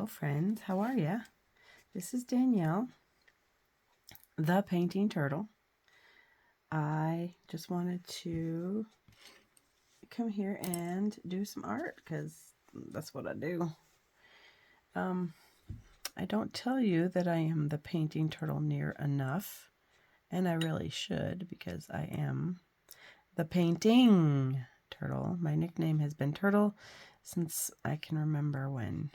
Hello friends, how are ya? This is Danielle, the painting turtle. I just wanted to come here and do some art because that's what I do. I don't tell you that I am the painting turtle near enough, and I really should because I am the painting turtle. My nickname has been Turtle since I can remember when.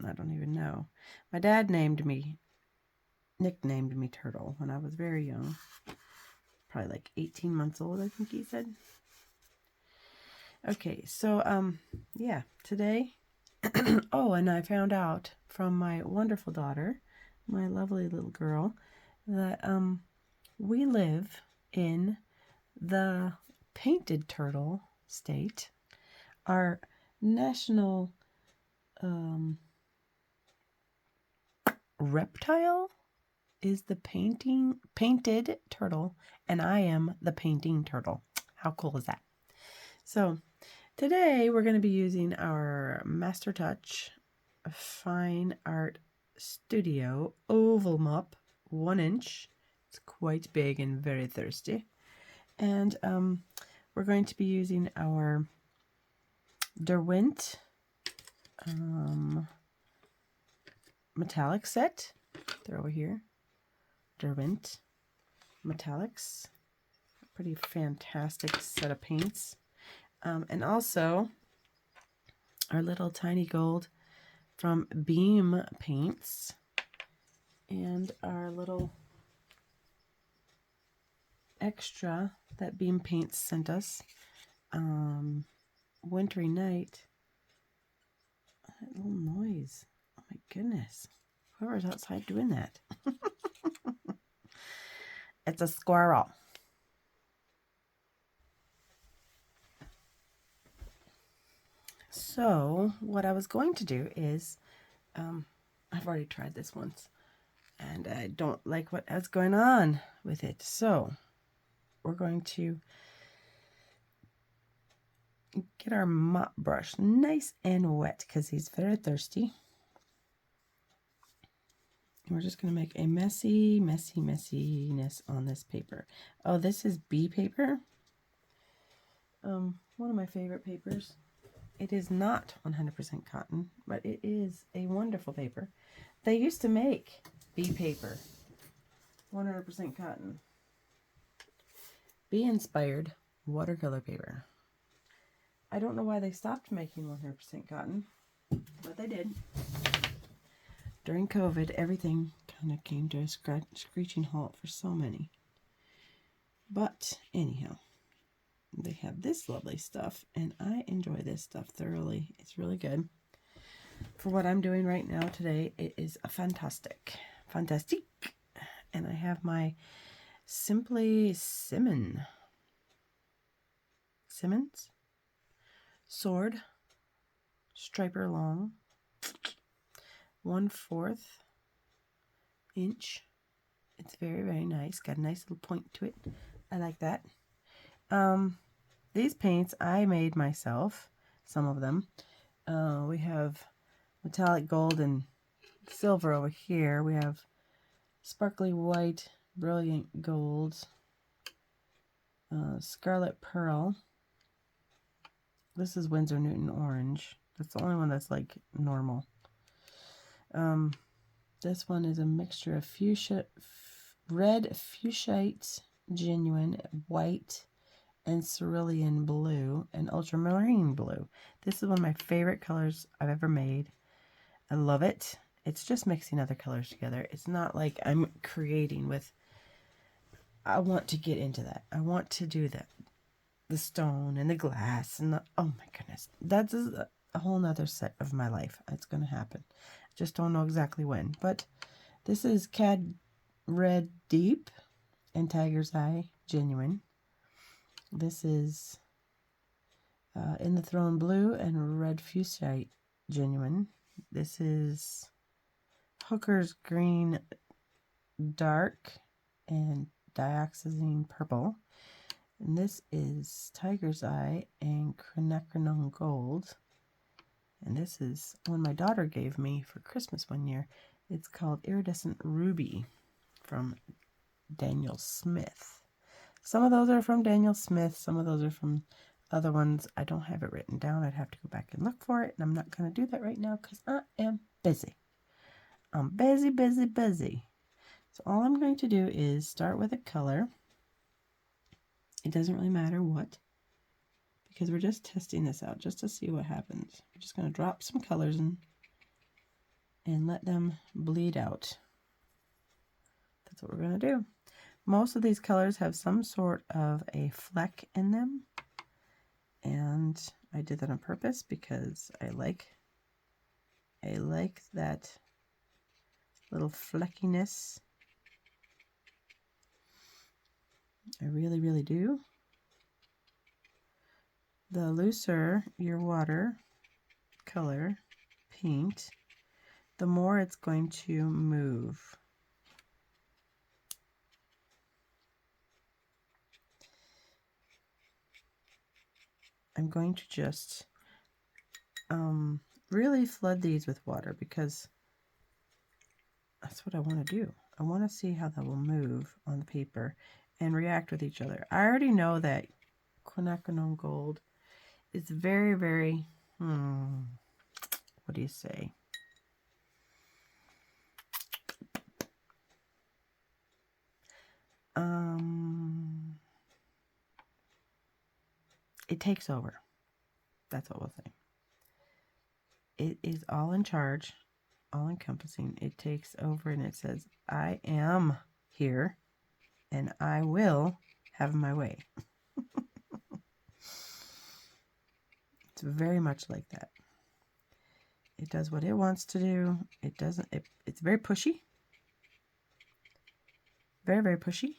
I don't even know. My dad nicknamed me Turtle when I was very young. Probably like 18 months old, I think he said. Okay, so, yeah, today, oh, and I found out from my wonderful daughter, my lovely little girl, that, we live in the painted turtle state. Our national, reptile is the painted turtle, and I am the painting turtle. How cool is that? So today we're going to be using our Master Touch Fine Art Studio oval mop, 1 inch. It's quite big and very thirsty. And we're going to be using our Derwent metallic set. They're over here. Derwent metallics. Pretty fantastic set of paints. And also our little tiny gold from Beampaints, and our little extra that Beampaints sent us, Wintry Night. That little noise. Oh my goodness. Whoever's outside doing that. It's a squirrel. So what I was going to do is, I've already tried this once, and I don't like what's going on with it. So we're going to get our mop brush nice and wet because he's very thirsty. And we're just going to make a messiness on this paper. Oh, this is bee paper. One of my favorite papers. It is not 100% cotton, but it is a wonderful paper. They used to make bee paper, 100% cotton. Bee-inspired watercolor paper. I don't know why they stopped making 100% cotton, but they did. During COVID, everything kind of came to a screeching halt for so many. But anyhow, they have this lovely stuff, and I enjoy this stuff thoroughly. It's really good. For what I'm doing right now today, it is a fantastic. And I have my Simply Simmons sword, striper long, 1/4 inch. It's very, very nice. Got a nice little point to it. I like that. These paints I made myself, some of them. We have metallic gold and silver over here. We have sparkly white, brilliant gold, scarlet pearl. This is Winsor Newton orange. That's the only one that's like normal. This one is a mixture of fuchsia, red fuchsite, genuine, white, and cerulean blue, and ultramarine blue. This is one of my favorite colors I've ever made. I love it. It's just mixing other colors together. It's not like I'm creating with, I want to get into that. I want to do that. The stone and the glass and the, oh my goodness. That's a whole nother set of my life. It's going to happen. I just don't know exactly when. But this is Cad Red Deep and Tiger's Eye Genuine. This is In the Throne Blue and Red Fuchsite Genuine. This is Hooker's Green Dark and Dioxazine Purple. And this is Tiger's Eye and Quinacridone Gold. And this is one my daughter gave me for Christmas one year. It's called Iridescent Ruby from Daniel Smith. Some of those are from Daniel Smith. Some of those are from other ones. I don't have it written down. I'd have to go back and look for it. And I'm not going to do that right now because I am busy. I'm busy, busy, busy. So all I'm going to do is start with a color. It doesn't really matter what, because we're just testing this out just to see what happens. We're just going to drop some colors in and let them bleed out. That's what we're going to do. Most of these colors have some sort of a fleck in them, and I did that on purpose because I like that little fleckiness. I really, really do. The looser your water color paint, the more it's going to move. I'm going to just really flood these with water because that's what I want to do. I want to see how that will move on the paper and react with each other. I already know that quinacridone gold is very, very, what do you say? It takes over. That's what we'll say. It is all in charge, all encompassing. It takes over and it says, I am here and I will have my way. It's very much like that. It does what it wants to do. It doesn't, it's very pushy. Very, very pushy.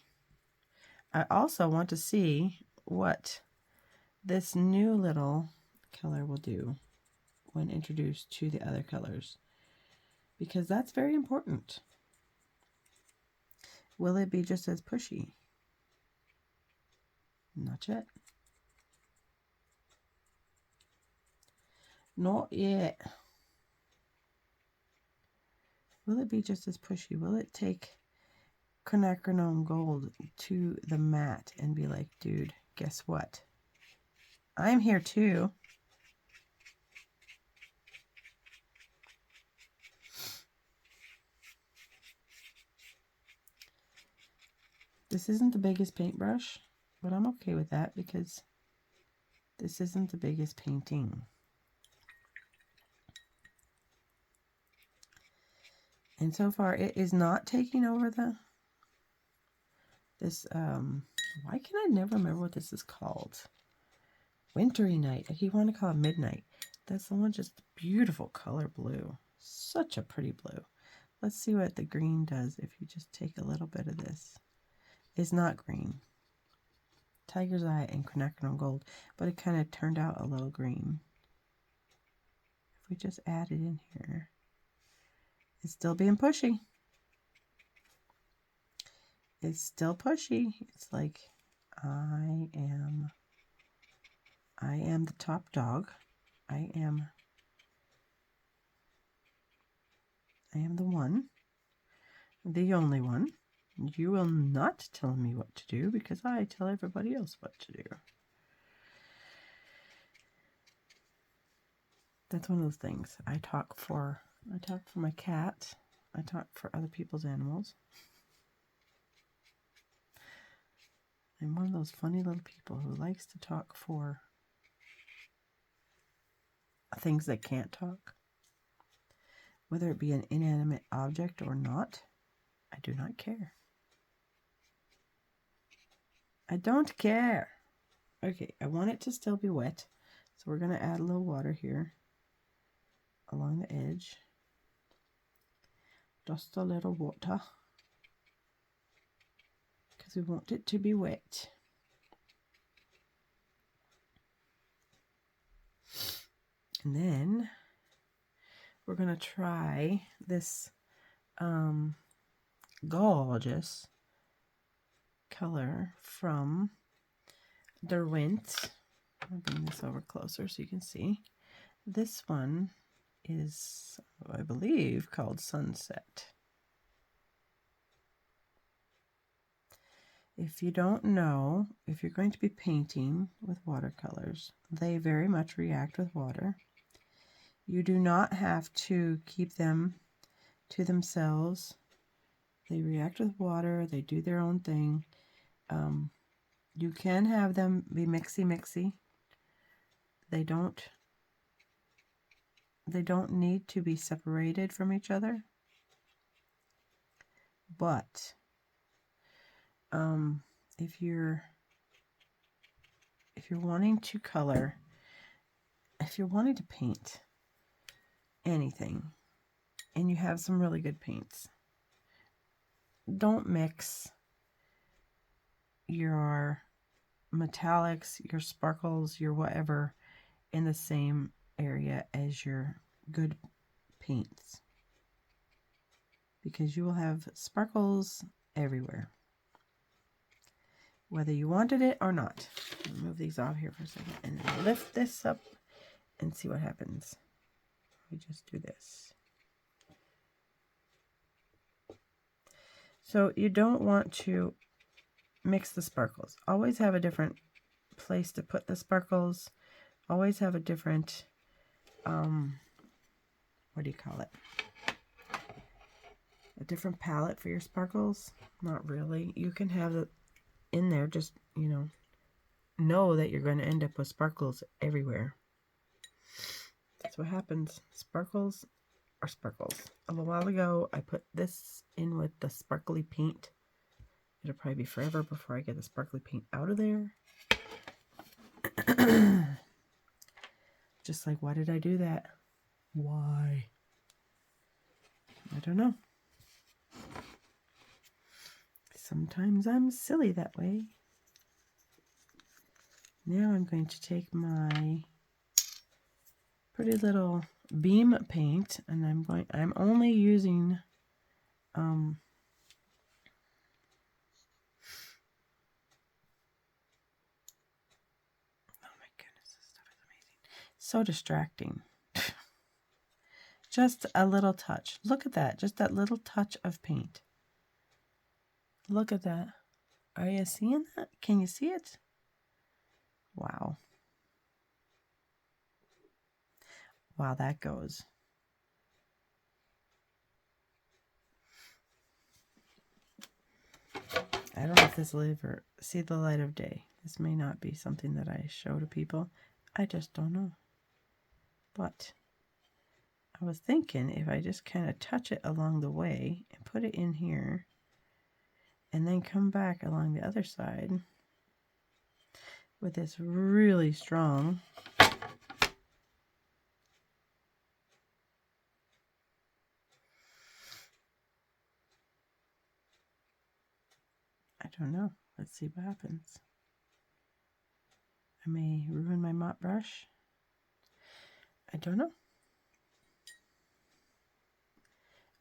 I also want to see what this new little color will do when introduced to the other colors, because that's very important. Will it be just as pushy? Not yet. Not yet. Will it be just as pushy? Will it take quinacridone gold to the mat and be like, dude, guess what? I'm here too. This isn't the biggest paintbrush, but I'm okay with that because this isn't the biggest painting. And so far it is not taking over this, why can I never remember what this is called? Wintry Night. I keep wanting to call it Midnight. That's the one, just beautiful color blue. Such a pretty blue. Let's see what the green does if you just take a little bit of this. It's not green. Tiger's Eye and quinacridone gold, but it kind of turned out a little green. If we just add it in here, it's still being pushy. It's still pushy. It's like, I am the top dog. I am the one, the only one. You will not tell me what to do because I tell everybody else what to do. That's one of those things. I talk for my cat. I talk for other people's animals. I'm one of those funny little people who likes to talk for things that can't talk. Whether it be an inanimate object or not, I do not care. I don't care. Okay, I want it to still be wet, so we're going to add a little water here along the edge. Just a little water, because we want it to be wet. And then we're going to try this gorgeous color from Derwent. I'll bring this over closer so you can see. This one is, I believe, called Sunset. If you don't know, if you're going to be painting with watercolors, they very much react with water. You do not have to keep them to themselves. They react with water. They do their own thing. You can have them be mixy-mixy. They don't need to be separated from each other. But if you're wanting to color, if you're wanting to paint anything, and you have some really good paints, don't mix your metallics, your sparkles, your whatever in the same area as your good paints, because you will have sparkles everywhere, whether you wanted it or not. I'll move these off here for a second and then lift this up and see what happens. We just do this. So you don't want to mix the sparkles. Always have a different place to put the sparkles. Always have a different, what do you call it? A different palette for your sparkles. Not really. You can have it in there, just, you know that you're going to end up with sparkles everywhere. That's what happens. Sparkles are sparkles. A little while ago, I put this in with the sparkly paint. It'll probably be forever before I get the sparkly paint out of there. Just like, why did I do that? Why? I don't know. Sometimes I'm silly that way. Now I'm going to take my pretty little beam paint, and I'm only using oh my goodness, this stuff is amazing. So distracting. Just a little touch. Look at that. Just that little touch of paint. Look at that. Are you seeing that? Can you see it? Wow. Wow, that goes. I don't know if this will ever see the light of day. This may not be something that I show to people. I just don't know. But I was thinking if I just kind of touch it along the way and put it in here and then come back along the other side with this really strong I don't know. Let's see what happens. I may ruin my mop brush. I don't know.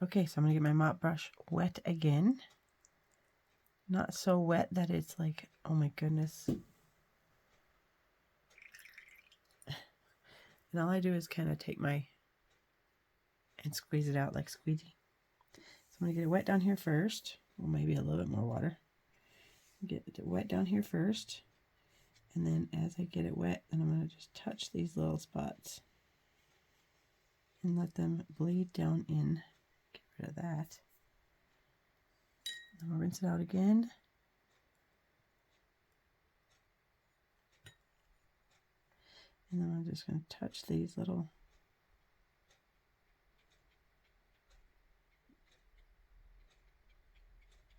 Okay, so I'm going to get my mop brush wet again. Not so wet that it's like, oh my goodness. And all I do is kind of take and squeeze it out like squeegee. So I'm going to get it wet down here first. Well, maybe a little bit more water. Get it wet down here first. And then as I get it wet, then I'm going to just touch these little spots and let them bleed down in. Get rid of that. Then I'll rinse it out again. And then I'm just going to touch these little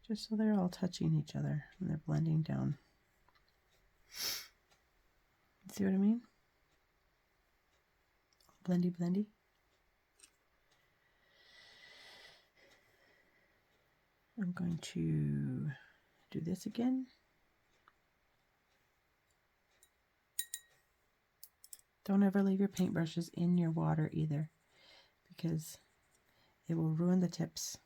just so they're all touching each other and they're blending down. See what I mean? Blendy, blendy. I'm going to do this again. Don't ever leave your paintbrushes in your water either, because it will ruin the tips.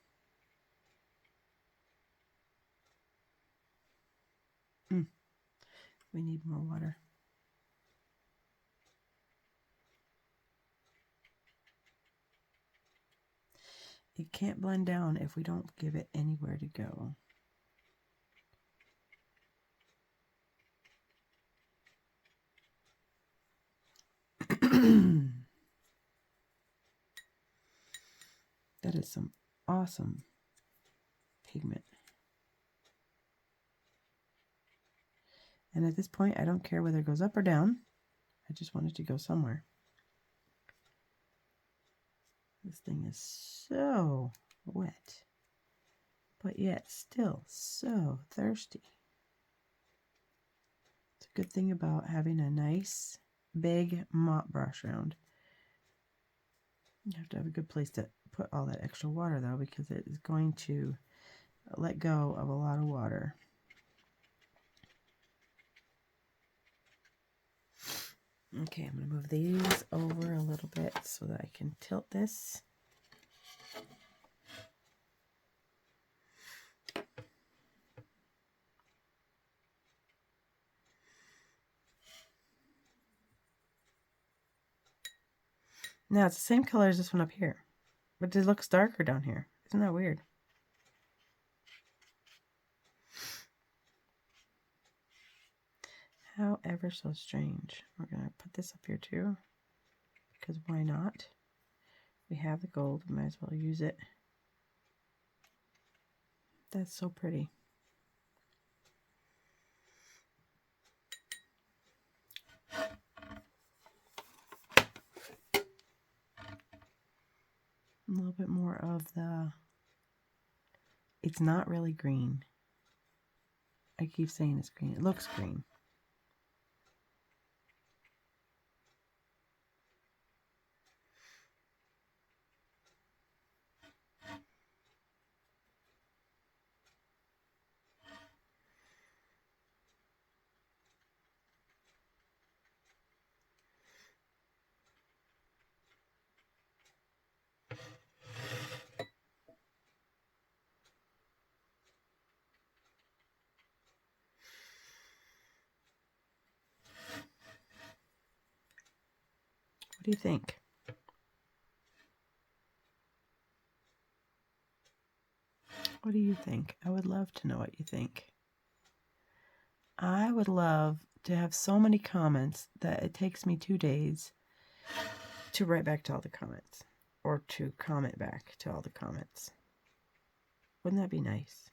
We need more water. It can't blend down if we don't give it anywhere to go. That is some awesome pigment. And at this point, I don't care whether it goes up or down. I just want it to go somewhere. This thing is so wet, but yet still so thirsty. It's a good thing about having a nice big mop brush around. You have to have a good place to put all that extra water though, because it is going to let go of a lot of water. Okay, I'm going to move these over a little bit so that I can tilt this. Now it's the same color as this one up here, but it looks darker down here. Isn't that weird? How ever so strange. We're going to put this up here too, because why not? We have the gold, we might as well use it. That's so pretty. A little bit more of the, it's not really green. I keep saying it's green. It looks green. What do you think? What do you think? I would love to know what you think. I would love to have so many comments that it takes me 2 days to write back to all the comments, or to comment back to all the comments. Wouldn't that be nice?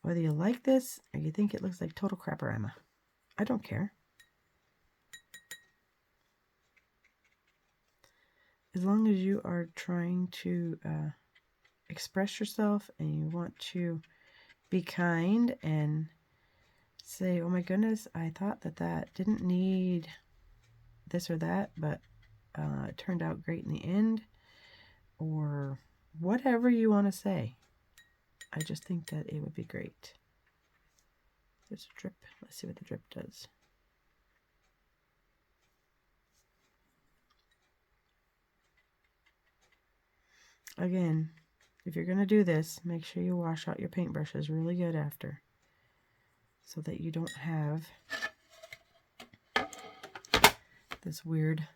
Whether you like this or you think it looks like total crapperama, I don't care. As long as you are trying to express yourself and you want to be kind and say, oh my goodness, I thought that that didn't need this or that, but it turned out great in the end, or whatever you want to say. I just think that it would be great. There's a drip. Let's see what the drip does. Again, if you're going to do this, make sure you wash out your paintbrushes really good after, so that you don't have this weird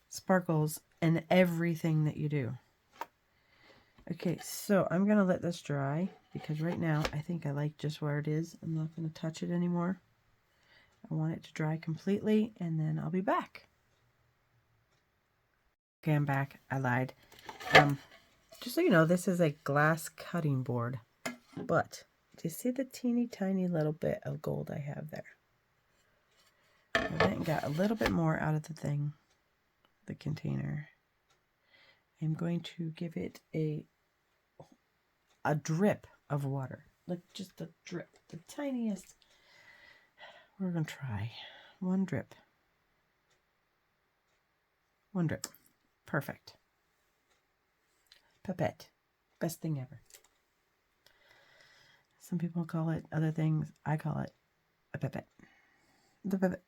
sparkles in everything that you do. Okay, so I'm going to let this dry, because right now I think I like just where it is. I'm not going to touch it anymore. I want it to dry completely, and then I'll be back. Okay, I'm back. I lied. Just so you know, this is a glass cutting board, but do you see the teeny tiny little bit of gold I have there? I went and got a little bit more out of the thing, the container. I'm going to give it a drip of water, like just a drip, the tiniest. We're going to try one drip. One drip. Perfect. Pipette. Best thing ever. Some people call it other things. I call it a pipette. The pipette.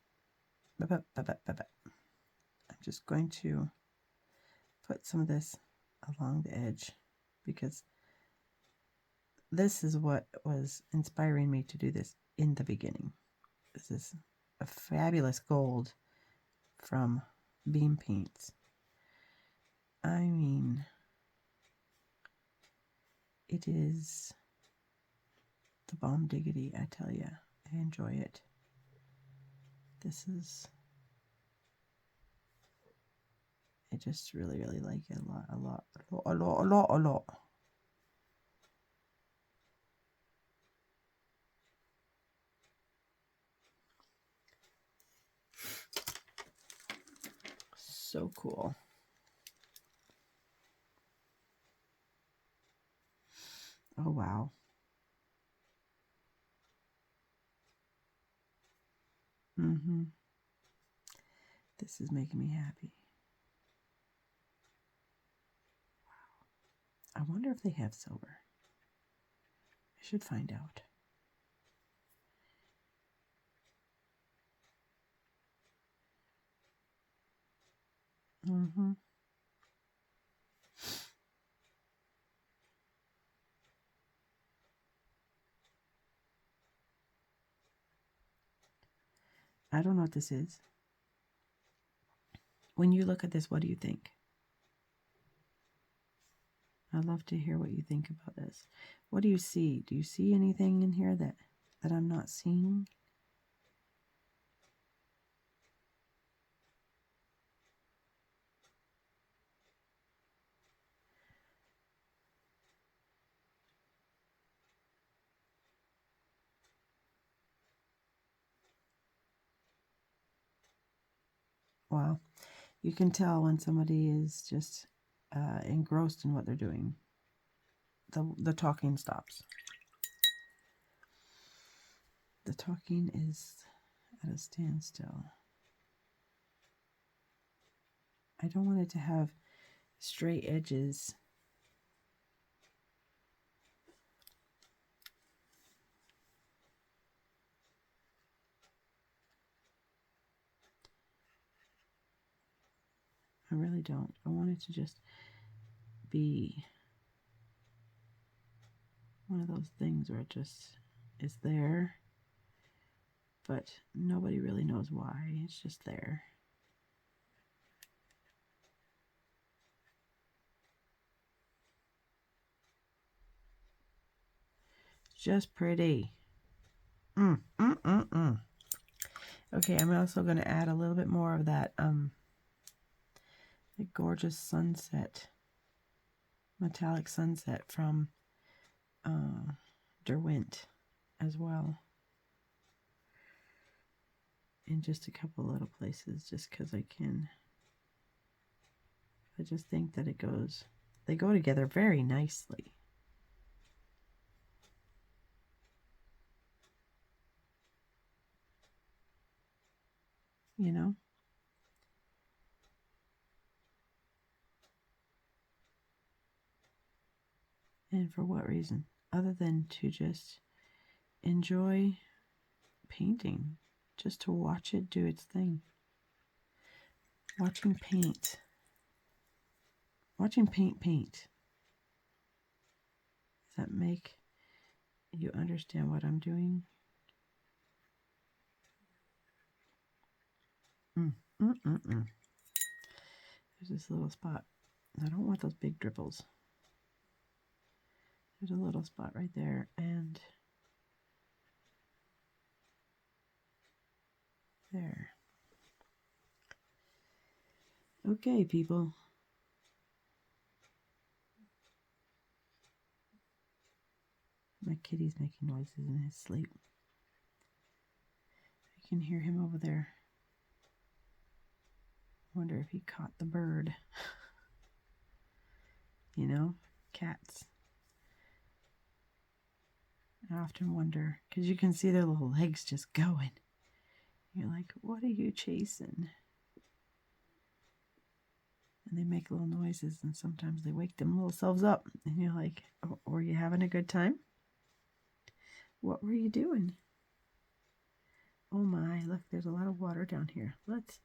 Pipette, pipette, pipette. I'm just going to put some of this along the edge, because this is what was inspiring me to do this in the beginning. This is a fabulous gold from Beam Paints. I mean, it is the bomb diggity, I tell you. I enjoy it. This is, I just really, really like it a lot. So cool. Oh, wow. This is making me happy. Wow. I wonder if they have silver. I should find out. I don't know what this is. When you look at this, what do you think? I'd love to hear what you think about this. What do you see? Do you see anything in here that I'm not seeing? Wow. You can tell when somebody is just engrossed in what they're doing. The talking stops. The talking is at a standstill. I don't want it to have straight edges. I really don't. I want it to just be one of those things where it just is there, but nobody really knows why. It's just there. Just pretty. Okay, I'm also going to add a little bit more of that the gorgeous sunset, metallic sunset from Derwent as well. In just a couple little places, just because I can. I just think that they go together very nicely. You know? And for what reason? Other than to just enjoy painting. Just to watch it do its thing. Watching paint. Watching paint paint. Does that make you understand what I'm doing? There's this little spot. I don't want those big dribbles. There's a little spot right there, and there. Okay, people. My kitty's making noises in his sleep. I can hear him over there. Wonder if he caught the bird. You know, cats. I often wonder, because you can see their little legs just going. You're like, what are you chasing? And they make little noises, and sometimes they wake them little selves up. And you're like, oh, were you having a good time? What were you doing? Oh my, look, there's a lot of water down here. Let's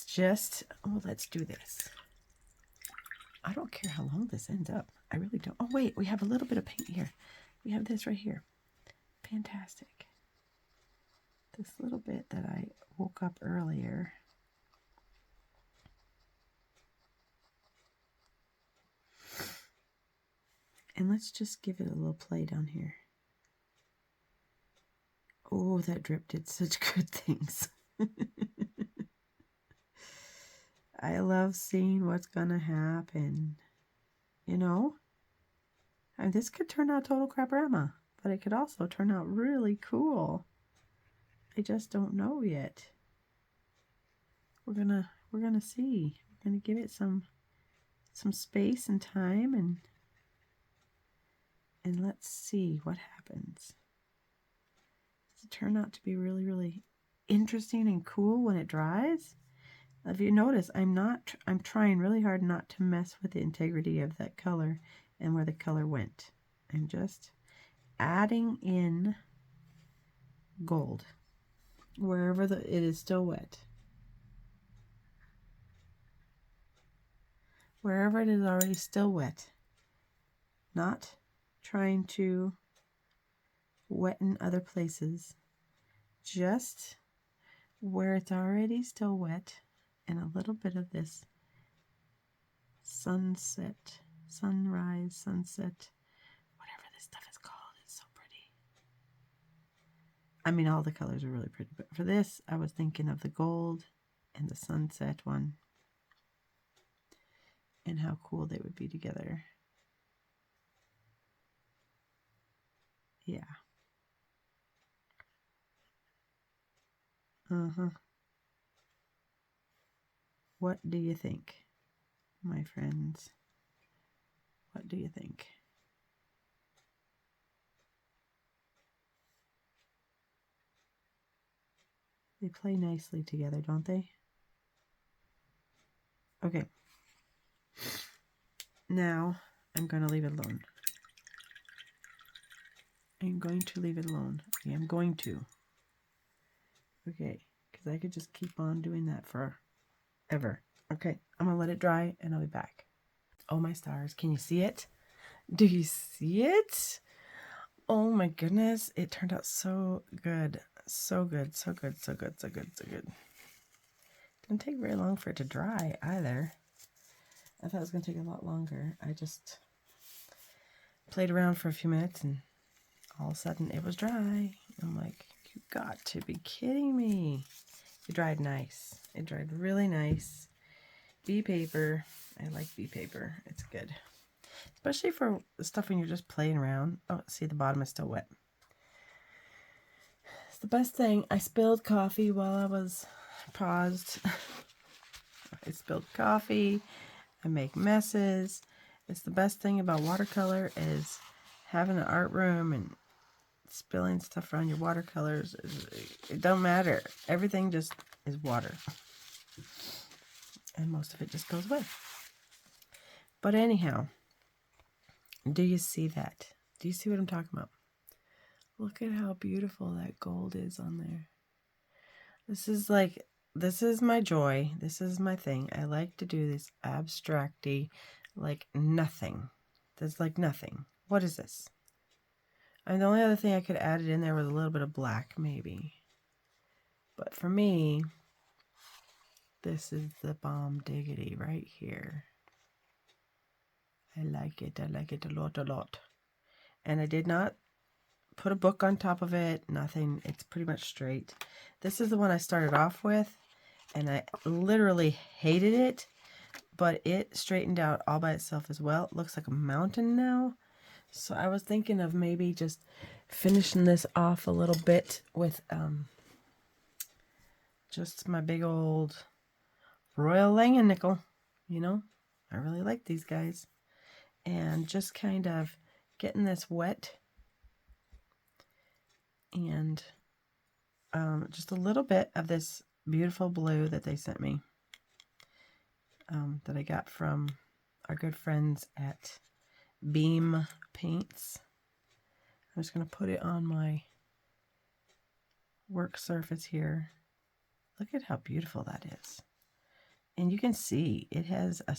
do this. I don't care how long this ends up. I really don't. Oh wait, we have a little bit of paint here. We have this right here. Fantastic. this little bit that I woke up earlier. And let's just give it a little play down here. Oh, that drip did such good things. I love seeing what's gonna happen. You know? And this could turn out total craporama, but it could also turn out really cool. I just don't know yet. We're gonna see. We're gonna give it some space and time, and let's see what happens. Does it turn out to be really, really interesting and cool when it dries? If you notice, I'm trying really hard not to mess with the integrity of that color and where the color went. I'm just adding in gold wherever it is still wet. Wherever it is already still wet. Not trying to wetten other places. Just where it's already still wet, and a little bit of this sunset, sunrise, sunset, whatever this stuff is called. It's so pretty. I mean, all the colors are really pretty, but for this, I was thinking of the gold and the sunset one and how cool they would be together. Yeah. What do you think, my friends? What do you think? They play nicely together, don't they? Okay. Now, I'm going to leave it alone. I'm going to leave it alone. Okay, I'm going to. Okay, because I could just keep on doing that forever. Okay, I'm going to let it dry and I'll be back. Oh my stars, can you see it? Do you see it? Oh my goodness, it turned out so good. So good, so good, so good, so good, so good. Didn't take very long for it to dry either. I thought it was going to take a lot longer. I just played around for a few minutes and all of a sudden it was dry. I'm like, you got to be kidding me. It dried nice. It dried really nice. Bee paper. I like bee paper. It's good. Especially for stuff when you're just playing around. Oh, see, the bottom is still wet. It's the best thing. I spilled coffee while I was paused. I spilled coffee. I make messes. It's the best thing about watercolor is having an art room and spilling stuff around your watercolors. It don't matter. Everything just is water. And most of it just goes away. But anyhow, do you see that? Do you see what I'm talking about? Look at how beautiful that gold is on there. This is my joy. This is my thing. I like to do this abstracty, like nothing. There's like nothing. What is this? And the only other thing I could add it in there was a little bit of black, maybe. But for me, this is the bomb diggity right here. I like it. I like it a lot, a lot. And I did not put a book on top of it. Nothing. It's pretty much straight. This is the one I started off with. And I literally hated it. But it straightened out all by itself as well. It looks like a mountain now. So I was thinking of maybe just finishing this off a little bit with just my big old Royal Langen-nickel. You know, I really like these guys. And just kind of getting this wet. And just a little bit of this beautiful blue that they sent me. That I got from our good friends at beampaint. I'm just going to put it on my work surface here. Look at how beautiful that is. And you can see it has a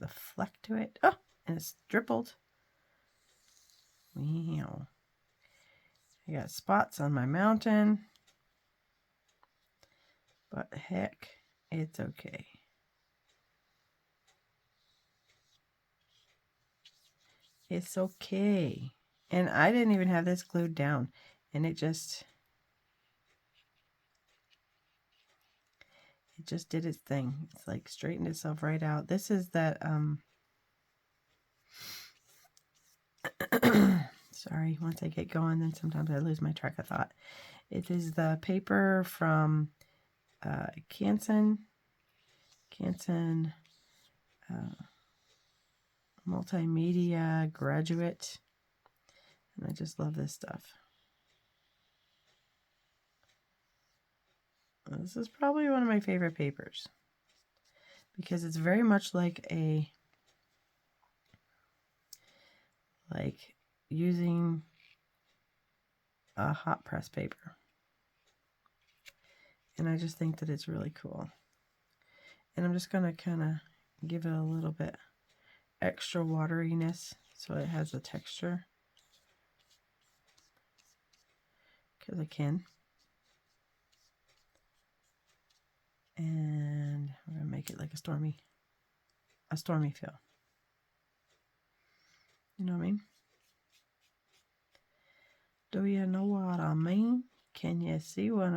fleck to it. Oh, and it's dribbled. Wow. I got spots on my mountain. But heck, it's okay. It's okay. And I didn't even have this glued down. And it just did its thing. It's like straightened itself right out. This is that, sorry, once I get going, then sometimes I lose my track of thought. It is the paper from Canson Multimedia Graduate. And I just love this stuff. This is probably one of my favorite papers because it's very much like using a hot press paper. And I just think that it's really cool. And I'm just going to kind of give it a little bit extra wateriness so it has a texture. Because I can. And we're going to make it like a stormy feel. You know what I mean? Do you know what I mean? Can you see what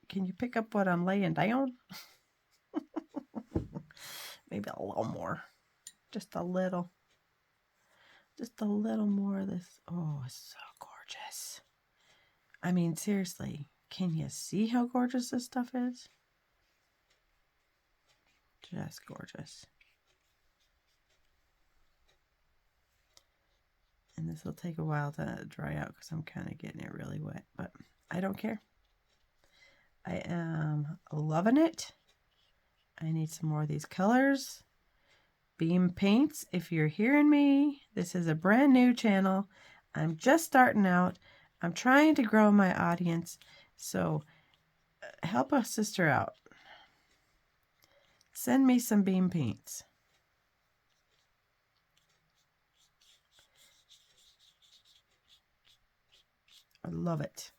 can you pick up what I'm laying down? Maybe a little more. Just a little more of this. Oh, it's so gorgeous. I mean, seriously, can you see how gorgeous this stuff is? Just gorgeous. And this will take a while to dry out because I'm kind of getting it really wet, but I don't care. I am loving it. I need some more of these colors. Beam paints, if you're hearing me, this is a brand new channel. I'm just starting out. I'm trying to grow my audience, so help a sister out. Send me some beam paints. I love it.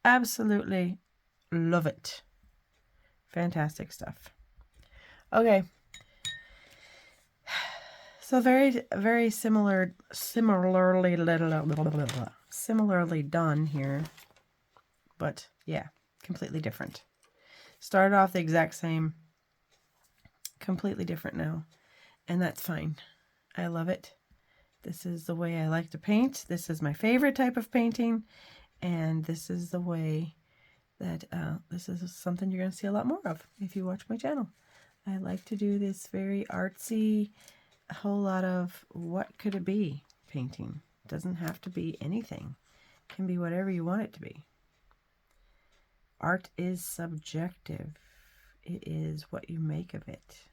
Absolutely love it. Fantastic stuff. Okay. So very similarly done here. But yeah, completely different. Started off the exact same, completely different now. And that's fine. I love it. This is the way I like to paint. This is my favorite type of painting. And this is the way that this is something you're going to see a lot more of if you watch my channel. I like to do this very artsy, a whole lot of what could it be painting. It doesn't have to be anything. It can be whatever you want it to be. Art is subjective. It is what you make of it.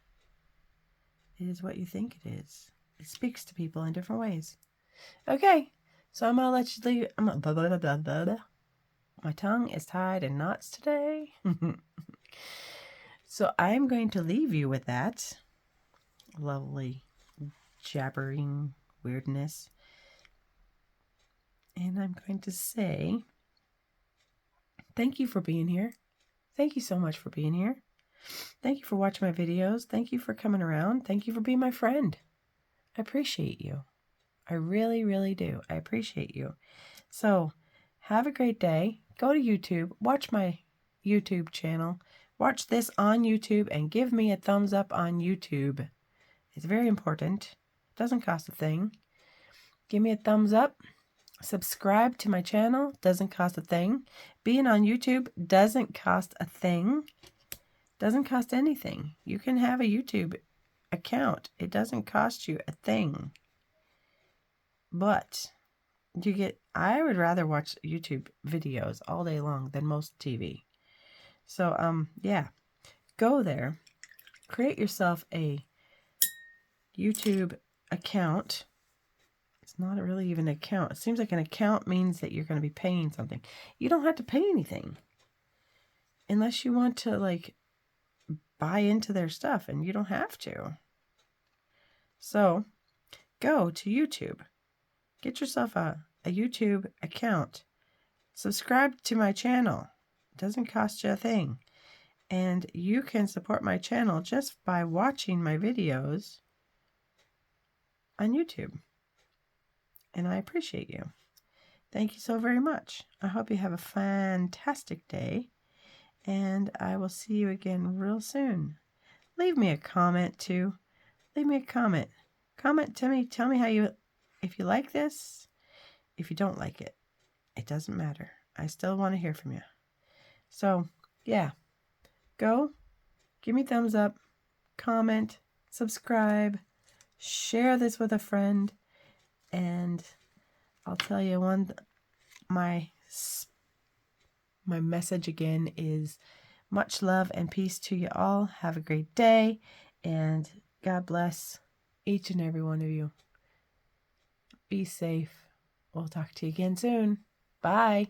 It is what you think it is. It speaks to people in different ways. Okay, so I'm going to let you leave. My tongue is tied in knots today. So I'm going to leave you with that lovely jabbering weirdness. And I'm going to say thank you for being here. Thank you so much for being here. Thank you for watching my videos. Thank you for coming around. Thank you for being my friend. I appreciate you. I really, really do. I appreciate you. So have a great day. Go to YouTube. Watch my YouTube channel. Watch this on YouTube and give me a thumbs up on YouTube. It's very important. It doesn't cost a thing. Give me a thumbs up. Subscribe to my channel. Doesn't cost a thing. Being on YouTube doesn't cost a thing. Doesn't cost anything. You can have a YouTube account. It doesn't cost you a thing. But I would rather watch YouTube videos all day long than most TV. So, yeah, go there, create yourself a YouTube account. It's not really even an account. It seems like an account means that you're going to be paying something. You don't have to pay anything unless you want to, like, buy into their stuff, and you don't have to. So, go to YouTube. Get yourself a YouTube account. Subscribe to my channel. It doesn't cost you a thing. And you can support my channel just by watching my videos on YouTube. And I appreciate you. Thank you so very much. I hope you have a fantastic day. And I will see you again real soon. Leave me a comment too. Leave me a comment. Comment to me. Tell me if you like this, if you don't like it. It doesn't matter. I still want to hear from you. So, yeah. Go. Give me a thumbs up. Comment. Subscribe. Share this with a friend. And I'll tell you my message again is much love and peace to you all. Have a great day. And God bless each and every one of you. Be safe. We'll talk to you again soon. Bye.